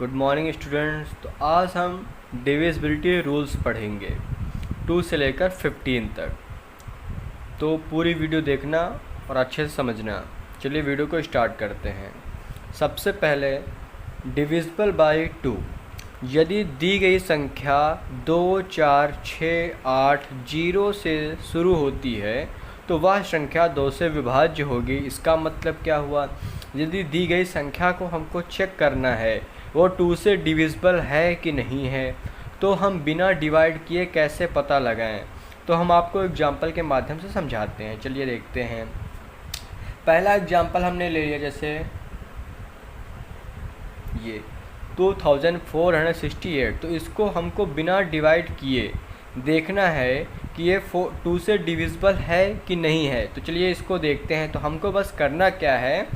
Good morning students. तो आज हम डिविजिबिलिटी रूल्स पढ़ेंगे 2 से लेकर 15 तक। तो पूरी वीडियो देखना और अच्छे से समझना। चलिए वीडियो को स्टार्ट करते हैं। सबसे पहले डिविजिबल बाय 2। यदि दी गई संख्या 2, 4, 6, 8, 0 से शुरू होती है तो वह संख्या 2 से विभाज्य होगी। इसका मतलब क्या हुआ? यदि दी गई संख्या को हमको चेक करना है वो 2 से डिविजिबल है कि नहीं है, तो हम बिना डिवाइड किए कैसे पता लगाएं? तो हम आपको एग्जाम्पल के माध्यम से समझाते हैं। चलिए देखते हैं। पहला एग्जाम्पल हमने ले लिया, जैसे ये 2468। तो इसको हमको बिना डिवाइड किए देखना है कि ये 2 से डिविजिबल है कि नहीं है। तो चलिए इसको देखते हैं। तो हमको बस करना क्या है,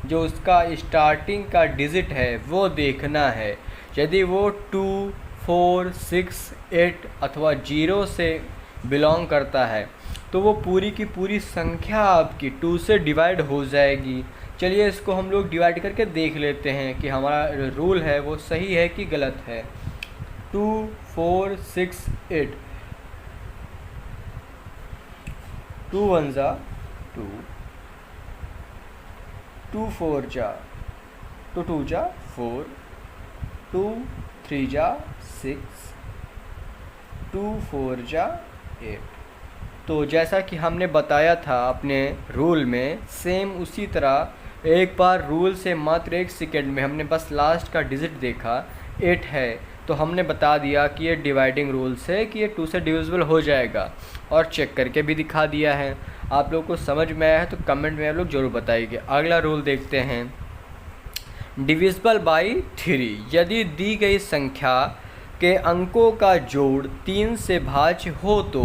जो उसका स्टार्टिंग का डिजिट है वो देखना है। यदि वो 2, 4, 6, 8 अथवा 0 से बिलोंग करता है तो वो पूरी की पूरी संख्या आपकी 2 से डिवाइड हो जाएगी। चलिए इसको हम लोग डिवाइड करके देख लेते हैं कि हमारा रूल है वो सही है कि गलत है। 2, 4, 6, 8। 2 1 जा 2, 2 4 जा तो 2 जा 4, 2 3 जा 6, 2 4 जा 8। तो जैसा कि हमने बताया था अपने रूल में, सेम उसी तरह एक बार रूल से मात्र 1 सेकेंड में हमने बस लास्ट का डिजिट देखा 8 है, तो हमने बता दिया कि ये डिवाइडिंग रूल से कि ये 2 से डिविजिबल हो जाएगा, और चेक करके भी दिखा दिया है। आप लोग को समझ में आया है तो कमेंट में आप लोग ज़रूर बताइए। अगला रूल देखते हैं, डिविजिबल बाई 3। यदि दी गई संख्या के अंकों का जोड़ 3 से भाज्य हो तो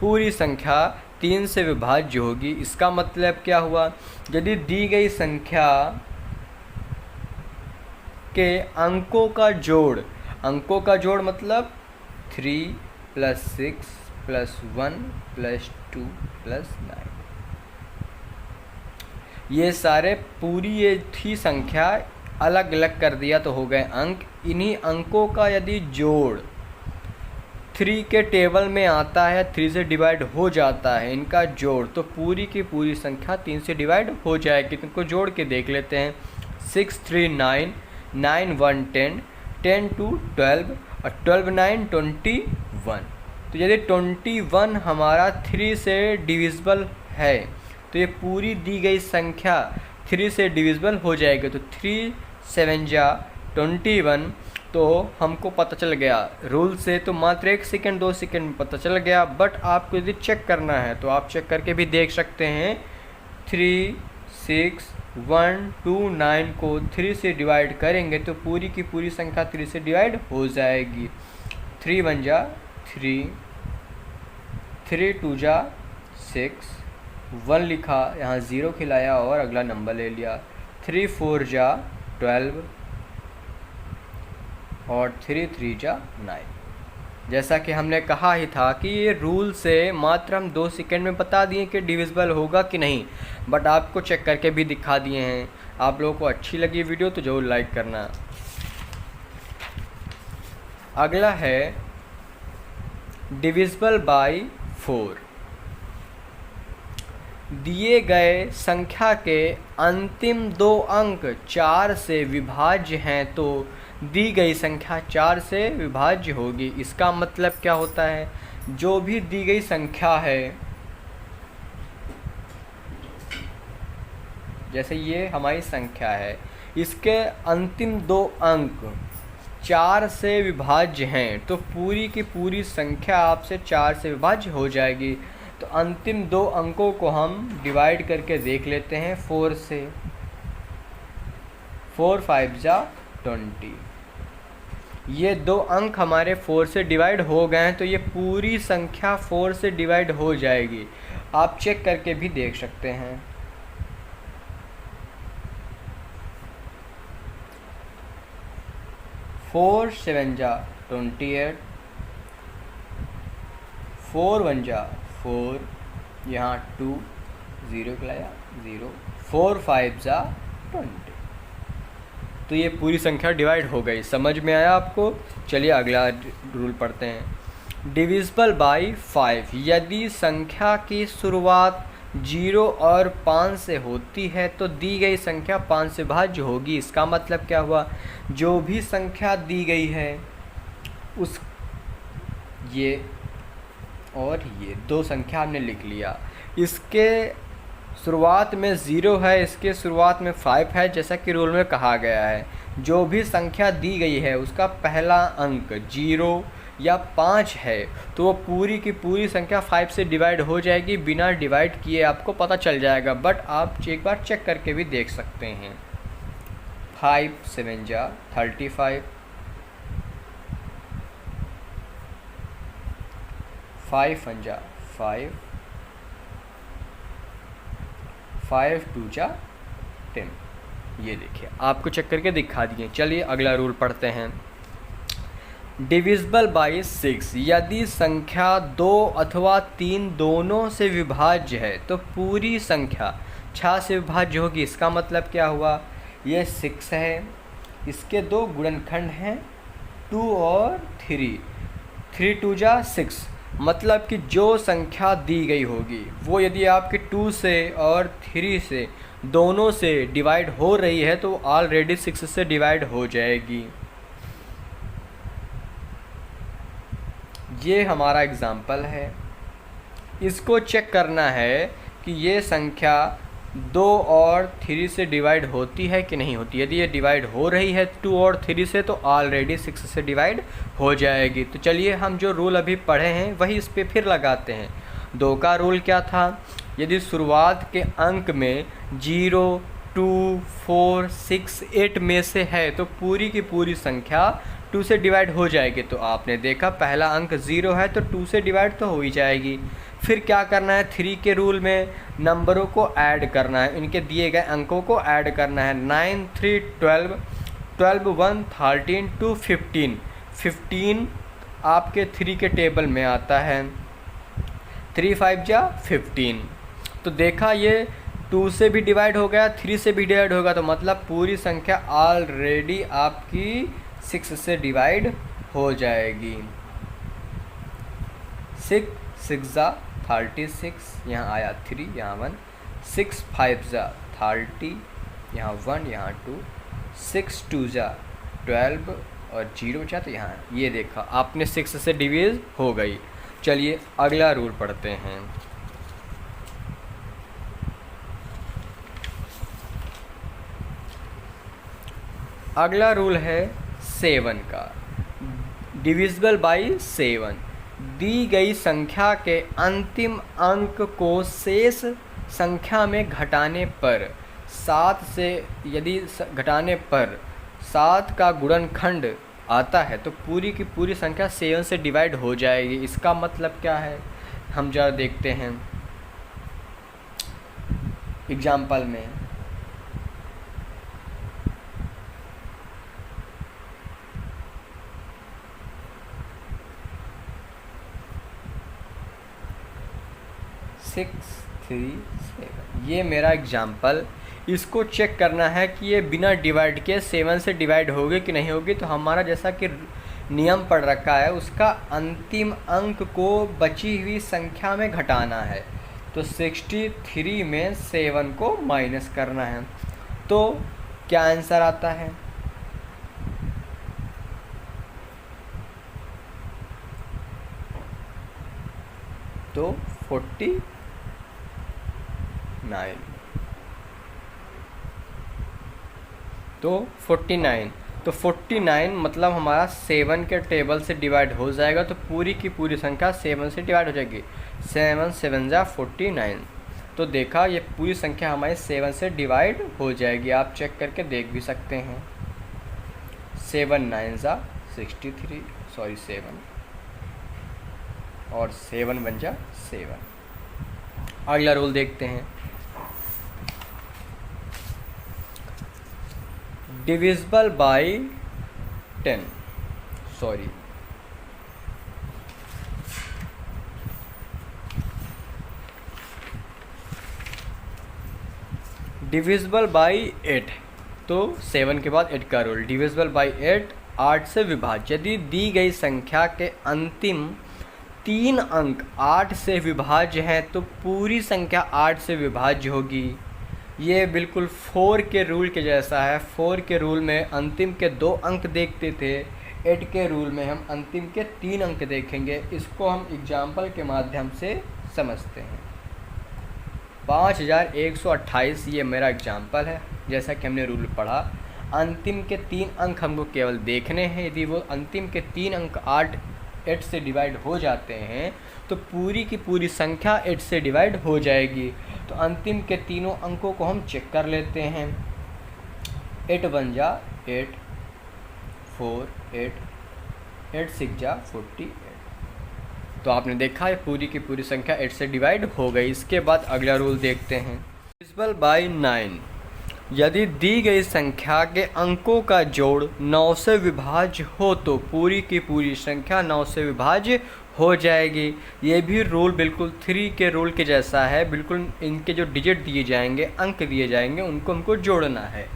पूरी संख्या 3 से विभाज्य होगी। इसका मतलब क्या हुआ? यदि दी गई संख्या के अंकों का जोड़ मतलब 3 + 6 + 1 + 2 + 9, ये सारे पूरी ये थी संख्या अलग अलग कर दिया तो हो गए अंक। इन्हीं अंकों का यदि जोड़ 3 के टेबल में आता है, 3 से डिवाइड हो जाता है इनका जोड़, तो पूरी की पूरी संख्या 3 से डिवाइड हो जाएगी। तो इनको जोड़ के देख लेते हैं। 6 3 9, 9 1 10, 10 2 12 और 12 9 21। तो यदि 21 हमारा 3 से डिविजिबल है तो ये पूरी दी गई संख्या 3 से डिविजिबल हो जाएगी। तो 3 7 जा 21। तो हमको पता चल गया रूल से, तो मात्र 1 सेकेंड 2 सेकेंड में पता चल गया। बट आपको यदि चेक करना है तो आप चेक करके भी देख सकते हैं। 3 6 1 2 9 को 3 से डिवाइड करेंगे तो पूरी की पूरी संख्या 3 से डिवाइड हो जाएगी। 3 1 जा 3, 3 2 जा 6, 1 लिखा यहाँ 0 खिलाया और अगला नंबर ले लिया। 3 4 जा 12 और 3 3 जा 9। जैसा कि हमने कहा ही था कि ये रूल से मात्र हम 2 सेकेंड में बता दिए कि डिविजिबल होगा कि नहीं, बट आपको चेक करके भी दिखा दिए हैं। आप लोगों को अच्छी लगी वीडियो तो ज़रूर लाइक करना। अगला है डिविजिबल बाय 4। दिए गए संख्या के अंतिम 2 अंक 4 से विभाज्य हैं तो दी गई संख्या 4 से विभाज्य होगी। इसका मतलब क्या होता है? जो भी दी गई संख्या है, जैसे ये हमारी संख्या है, इसके अंतिम 2 अंक 4 से विभाज्य हैं तो पूरी की पूरी संख्या आपसे 4 से विभाज्य हो जाएगी। तो अंतिम 2 अंकों को हम डिवाइड करके देख लेते हैं 4 से। 4 5 जा 20। ये 2 अंक हमारे 4 से डिवाइड हो गए हैं तो ये पूरी संख्या 4 से डिवाइड हो जाएगी। आप चेक करके भी देख सकते हैं। फोर 7 जा 28, 4 1 जा 4, यहाँ 2 0 लाया 0, 4 5 जा 20। तो ये पूरी संख्या डिवाइड हो गई। समझ में आया आपको? चलिए अगला रूल पढ़ते हैं। डिविजिबल बाई 5, यदि संख्या की शुरुआत 0 और 5 से होती है तो दी गई संख्या 5 से भाज्य होगी। इसका मतलब क्या हुआ? जो भी संख्या दी गई है उस ये और ये दो संख्या हमने लिख लिया, इसके शुरुआत में 0 है, इसके शुरुआत में 5 है, जैसा कि रूल में कहा गया है। जो भी संख्या दी गई है उसका पहला अंक 0 या 5 है तो वो पूरी की पूरी संख्या 5 से डिवाइड हो जाएगी। बिना डिवाइड किए आपको पता चल जाएगा, बट आप एक बार चेक करके भी देख सकते हैं। 5 7 जा 35, 5 1 जा 5, 5 2 जा 10। ये देखिए आपको चेक करके दिखा दिए। चलिए अगला रूल पढ़ते हैं। डिविजिबल बाई 6, यदि संख्या 2 अथवा 3 दोनों से विभाज्य है तो पूरी संख्या 6 से विभाज्य होगी। इसका मतलब क्या हुआ? ये 6 है, इसके दो गुणनखंड हैं 2 और 3, 3 2 जा 6। मतलब कि जो संख्या दी गई होगी वो यदि आपके 2 से और 3 से दोनों से डिवाइड हो रही है तो ऑलरेडी 6 से डिवाइड हो जाएगी। ये हमारा एग्जाम्पल है। इसको चेक करना है कि ये संख्या 2 और 3 से डिवाइड होती है कि नहीं होती। यदि ये डिवाइड हो रही है 2 और 3 से तो ऑलरेडी 6 से डिवाइड हो जाएगी। तो चलिए हम जो रूल अभी पढ़े हैं वही इस पे फिर लगाते हैं। 2 का रूल क्या था? यदि शुरुआत के अंक में 0 2 4 6 8 में से है तो पूरी की पूरी संख्या 2 से डिवाइड हो जाएगी। तो आपने देखा पहला अंक 0 है तो 2 से डिवाइड तो हो ही जाएगी। फिर क्या करना है? 3 के रूल में नंबरों को ऐड करना है, इनके दिए गए अंकों को ऐड करना है। 9 3 12, 12 1 13 2 15, 15 आपके 3 के टेबल में आता है। 3 5 जा 15। तो देखा ये 2 से भी डिवाइड हो गया, 3 से भी डिवाइड होगा, तो मतलब पूरी संख्या ऑलरेडी आपकी 6 से डिवाइड हो जाएगी। 6 6 जा 36, यहाँ आया 3, यहाँ 1, 6 5 जा 30, यहाँ 1, यहाँ 2, 6 2 जा 12 और 0 जा तो यहाँ ये देखा आपने 6 से डिवाइड हो गई। चलिए अगला रूल पढ़ते हैं। अगला रूल है 7 का। डिविजिबल बाई 7, दी गई संख्या के अंतिम अंक को शेष संख्या में घटाने पर 7 से यदि घटाने पर 7 का गुणनखंड आता है तो पूरी की पूरी संख्या 7 से डिवाइड हो जाएगी। इसका मतलब क्या है हम जरा देखते हैं एग्जाम्पल में। सिक्स 3 7, ये मेरा एग्जाम्पल। इसको चेक करना है कि ये बिना डिवाइड के 7 से डिवाइड होगी कि नहीं होगी। तो हमारा जैसा कि नियम पढ़ रखा है उसका अंतिम अंक को बची हुई संख्या में घटाना है। तो 63 में 7 को माइनस करना है। तो क्या आंसर आता है? तो 49। तो 49, तो 49 मतलब हमारा 7 के टेबल से डिवाइड हो जाएगा। तो पूरी की पूरी संख्या 7 से डिवाइड हो जाएगी। 7 7 जा 49। तो देखा ये पूरी संख्या हमारी 7 से डिवाइड हो जाएगी। आप चेक करके देख भी सकते हैं। 7 9 जा 63, सॉरी 7, और 7 1 जा 7। अगला रूल देखते हैं। Divisible by 10, sorry divisible by 8। तो 7 के बाद 8 का रूल, डिविजिबल बाई 8, 8 से विभाज्य। यदि दी गई संख्या के अंतिम 3 अंक 8 से विभाज्य हैं तो पूरी संख्या 8 से विभाज्य होगी। ये बिल्कुल 4 के रूल के जैसा है। 4 के रूल में अंतिम के 2 अंक देखते थे, 8 के रूल में हम अंतिम के 3 अंक देखेंगे। इसको हम एग्जाम्पल के माध्यम से समझते हैं। 5128 ये मेरा एग्जाम्पल है। जैसा कि हमने रूल पढ़ा, अंतिम के 3 अंक हमको केवल देखने हैं। यदि वो अंतिम के 3 अंक 8 से डिवाइड हो जाते हैं तो पूरी की पूरी संख्या 8 से डिवाइड हो जाएगी। तो अंतिम के तीनों अंकों को हम चेक कर लेते हैं। 8 1 जा 8, 4 8, 8 6 जा 48। तो आपने देखा है पूरी की पूरी संख्या 8 से डिवाइड हो गई। इसके बाद अगला रूल देखते हैं, डिविजिबल बाई 9। यदि दी गई संख्या के अंकों का जोड़ 9 से विभाज्य हो तो पूरी की पूरी संख्या 9 से विभाज्य हो जाएगी। ये भी रूल बिल्कुल 3 के रूल के जैसा है। बिल्कुल इनके जो डिजिट दिए जाएंगे, अंक दिए जाएंगे, उनको हमको जोड़ना है।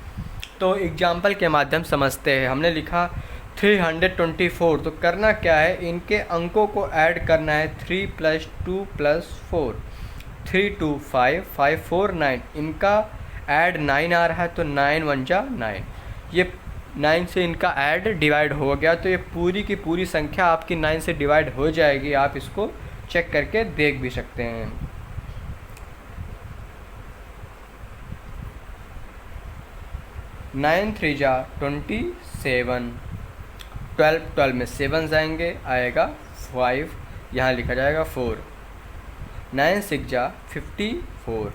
तो एग्जाम्पल के माध्यम समझते हैं। हमने लिखा 324, तो करना क्या है, इनके अंकों को ऐड करना है। 3 + 2 + 4, 3 2 5, 5 4 9। इनका ऐड 9 आ रहा है तो 9 1 जा 9। ये 9 से इनका ऐड डिवाइड हो गया तो ये पूरी की पूरी संख्या आपकी 9 से डिवाइड हो जाएगी। आप इसको चेक करके देख भी सकते हैं। नाइन 3 जा 27, 12 में 7 जाएंगे, आएगा 5, यहाँ लिखा जाएगा 4, 9 6 जा 54।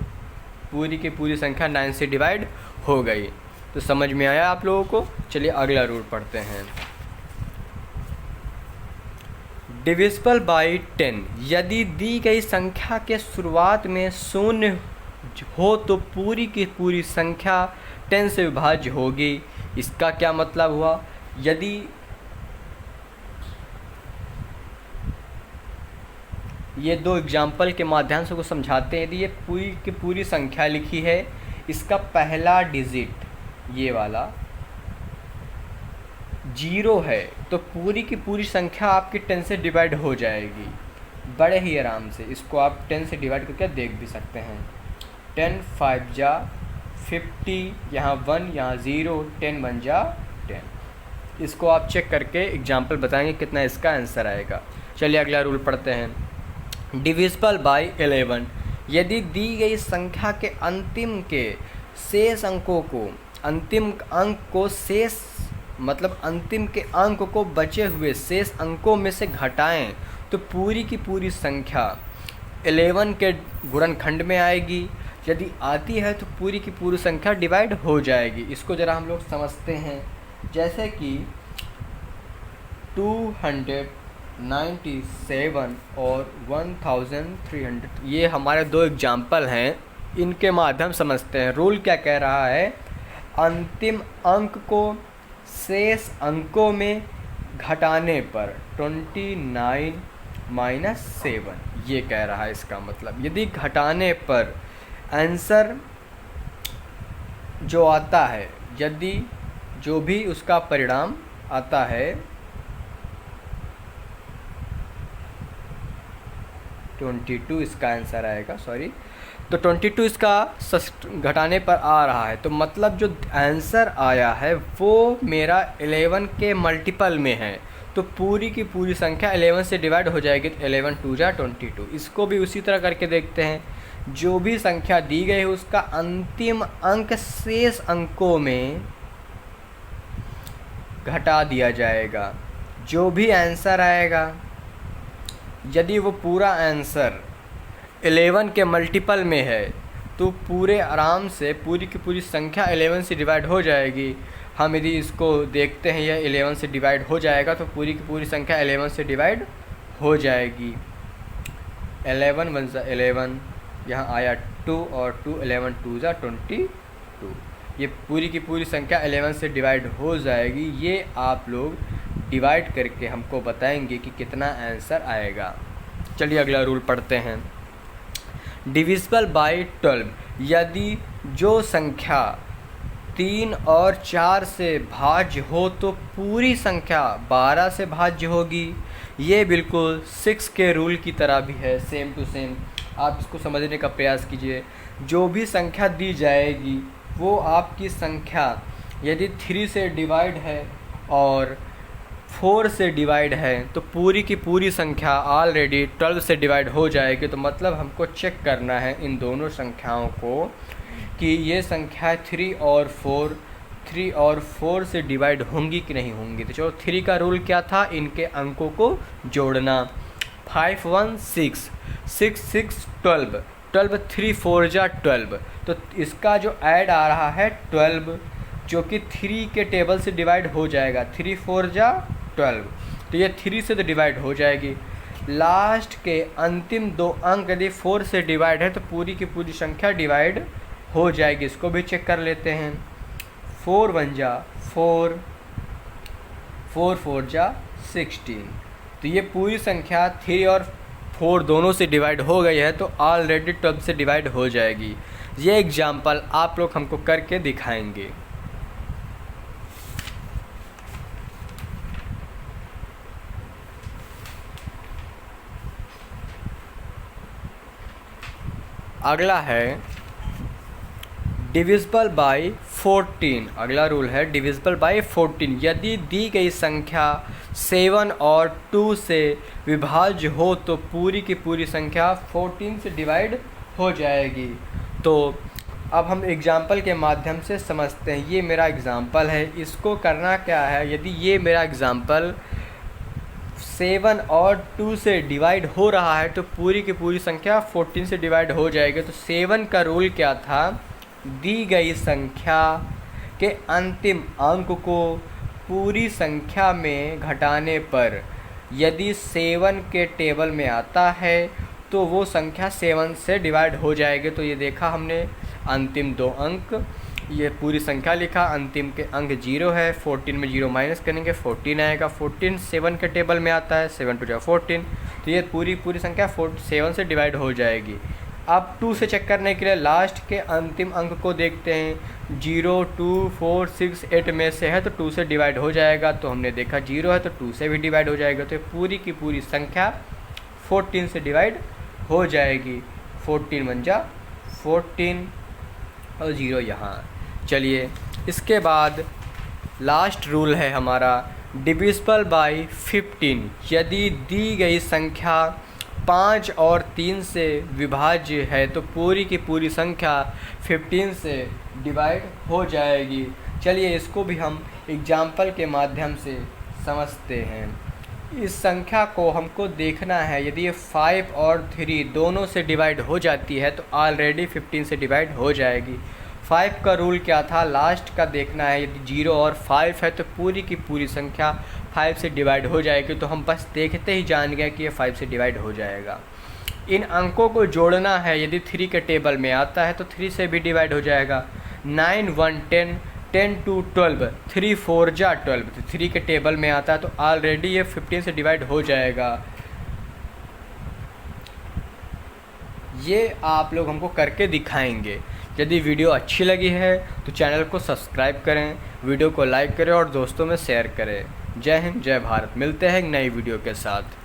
पूरी की पूरी संख्या 9 से डिवाइड हो गई। तो समझ में आया आप लोगों को। चलिए अगला रूल पढ़ते हैं, डिविजिबल बाई 10। यदि दी गई संख्या के शुरुआत में 0 हो तो पूरी की पूरी संख्या 10 से विभाज्य होगी। इसका क्या मतलब हुआ, यदि ये 2 एग्जाम्पल के माध्यम से को समझाते हैं। यदि ये पूरी की पूरी संख्या लिखी है, इसका पहला डिजिट ये वाला 0 है तो पूरी की पूरी संख्या आपकी 10 से डिवाइड हो जाएगी बड़े ही आराम से। इसको आप 10 से डिवाइड करके देख भी सकते हैं। 10 5 जा 50, यहाँ 1, यहाँ 0, 10 1 जा 10। इसको आप चेक करके एग्जाम्पल बताएंगे कितना इसका आंसर आएगा। चलिए अगला रूल पढ़ते हैं, डिविजिबल बाई 11। यदि दी गई संख्या के अंतिम के शेष अंकों को, अंतिम अंक को शेष मतलब अंतिम के अंक को बचे हुए शेष अंकों में से घटाएं तो पूरी की पूरी संख्या 11 के गुणनखंड में आएगी। यदि आती है तो पूरी की पूरी संख्या डिवाइड हो जाएगी। इसको ज़रा हम लोग समझते हैं। जैसे कि 297 और 1300, ये हमारे 2 एग्जाम्पल हैं। इनके माध्यम समझते हैं। रूल क्या कह रहा है, अंतिम अंक को शेष अंकों में घटाने पर 29 - 7, ये कह रहा है। इसका मतलब यदि घटाने पर आंसर जो आता है, यदि जो भी उसका परिणाम आता है 22 इसका आंसर आएगा, सॉरी। तो 22 इसका घटाने पर आ रहा है तो मतलब जो आंसर आया है वो मेरा 11 के मल्टीपल में है तो पूरी की पूरी संख्या 11 से डिवाइड हो जाएगी। तो 11 2 जा 22। इसको भी उसी तरह करके देखते हैं। जो भी संख्या दी गई है उसका अंतिम अंक शेष अंकों में घटा दिया जाएगा। जो भी आंसर आएगा, यदि वो पूरा आंसर 11 के मल्टीपल में है तो पूरे आराम से पूरी की पूरी संख्या 11 से डिवाइड हो जाएगी। हम यदि इसको देखते हैं, यह 11 से डिवाइड हो जाएगा तो पूरी की पूरी संख्या 11 से डिवाइड हो जाएगी। 11 1 जा 11, यहाँ आया 2 और 2 11 2 जा 22। ये पूरी की पूरी संख्या 11 से डिवाइड हो जाएगी। ये आप लोग डिवाइड करके हमको बताएंगे कि कितना आंसर आएगा। चलिए अगला रूल पढ़ते हैं, डिविजिबल बाई 12। यदि जो संख्या 3 और 4 से भाज्य हो तो पूरी संख्या 12 से भाज्य होगी। ये बिल्कुल 6 के रूल की तरह भी है, सेम टू सेम। आप इसको समझने का प्रयास कीजिए। जो भी संख्या दी जाएगी वो आपकी संख्या यदि 3 से डिवाइड है और 4 से डिवाइड है तो पूरी की पूरी संख्या ऑलरेडी 12 से डिवाइड हो जाएगी। तो मतलब हमको चेक करना है इन दोनों संख्याओं को कि ये संख्या 3 और 4 से डिवाइड होंगी कि नहीं होंगी। तो चलो 3 का रूल क्या था, इनके अंकों को जोड़ना। 5 1 6, 6 6 12, 12 3 4 जा 12। तो इसका जो ऐड आ रहा है 12, जो कि 3 के टेबल से डिवाइड हो जाएगा। 3 4 जा 12, तो ये 3 से तो डिवाइड हो जाएगी। लास्ट के अंतिम 2 अंक यदि 4 से डिवाइड है तो पूरी की पूरी संख्या डिवाइड हो जाएगी। इसको भी चेक कर लेते हैं। 4 1 जा 4, 4 4 जा 16। तो ये पूरी संख्या 3 और 4 दोनों से डिवाइड हो गई है तो ऑलरेडी 12 से डिवाइड हो जाएगी। ये एग्जाम्पल आप लोग हमको करके दिखाएंगे। अगला है डिविजिबल बाय 14। अगला रूल है डिविजिबल बाय 14। यदि दी गई संख्या 7 और 2 से विभाज्य हो तो पूरी की पूरी संख्या 14 से डिवाइड हो जाएगी। तो अब हम एग्जाम्पल के माध्यम से समझते हैं। ये मेरा एग्जाम्पल है, इसको करना क्या है, यदि ये मेरा एग्जाम्पल 7 और 2 से डिवाइड हो रहा है तो पूरी की पूरी संख्या 14 से डिवाइड हो जाएगी। तो 7 का रूल क्या था, दी गई संख्या के अंतिम अंक को पूरी संख्या में घटाने पर यदि 7 के टेबल में आता है तो वो संख्या 7 से डिवाइड हो जाएगी। तो ये देखा हमने, अंतिम 2 अंक, ये पूरी संख्या लिखा, अंतिम के अंक 0 है, 14 में 0 माइनस करेंगे 14 आएगा। 14 7 के टेबल में आता है, 7 2 14, तो ये पूरी संख्या 7 से डिवाइड हो जाएगी। अब 2 से चेक करने के लिए लास्ट के अंतिम अंक को देखते हैं। 0 2 4 6 8 में से है तो 2 से डिवाइड हो जाएगा। तो हमने देखा 0 है तो 2 से भी डिवाइड हो जाएगा। तो पूरी की पूरी संख्या 14 से डिवाइड हो जाएगी। 14 1 जा 14 और 0 यहाँ। चलिए इसके बाद लास्ट रूल है हमारा डिविजिबल बाय 15। यदि दी गई संख्या 5 और 3 से विभाज्य है तो पूरी की पूरी संख्या 15 से डिवाइड हो जाएगी। चलिए इसको भी हम एग्जाम्पल के माध्यम से समझते हैं। इस संख्या को हमको देखना है, यदि ये 5 और 3 दोनों से डिवाइड हो जाती है तो ऑलरेडी 15 से डिवाइड हो जाएगी। 5 का रूल क्या था, लास्ट का देखना है। यदि 0 और 5 है तो पूरी की पूरी संख्या 5 से डिवाइड हो जाएगी। तो हम बस देखते ही जान गए कि ये 5 से डिवाइड हो जाएगा। इन अंकों को जोड़ना है, यदि 3 के टेबल में आता है तो 3 से भी डिवाइड हो जाएगा। 9 1 10, 10 2 12, 3 4 जा 12, तो 3 के टेबल में आता है तो ऑलरेडी ये 15 से डिवाइड हो जाएगा। ये आप लोग हमको करके दिखाएंगे। यदि वीडियो अच्छी लगी है तो चैनल को सब्सक्राइब करें, वीडियो को लाइक करें और दोस्तों में शेयर करें। जय हिंद, जय भारत। मिलते हैं एक नई वीडियो के साथ।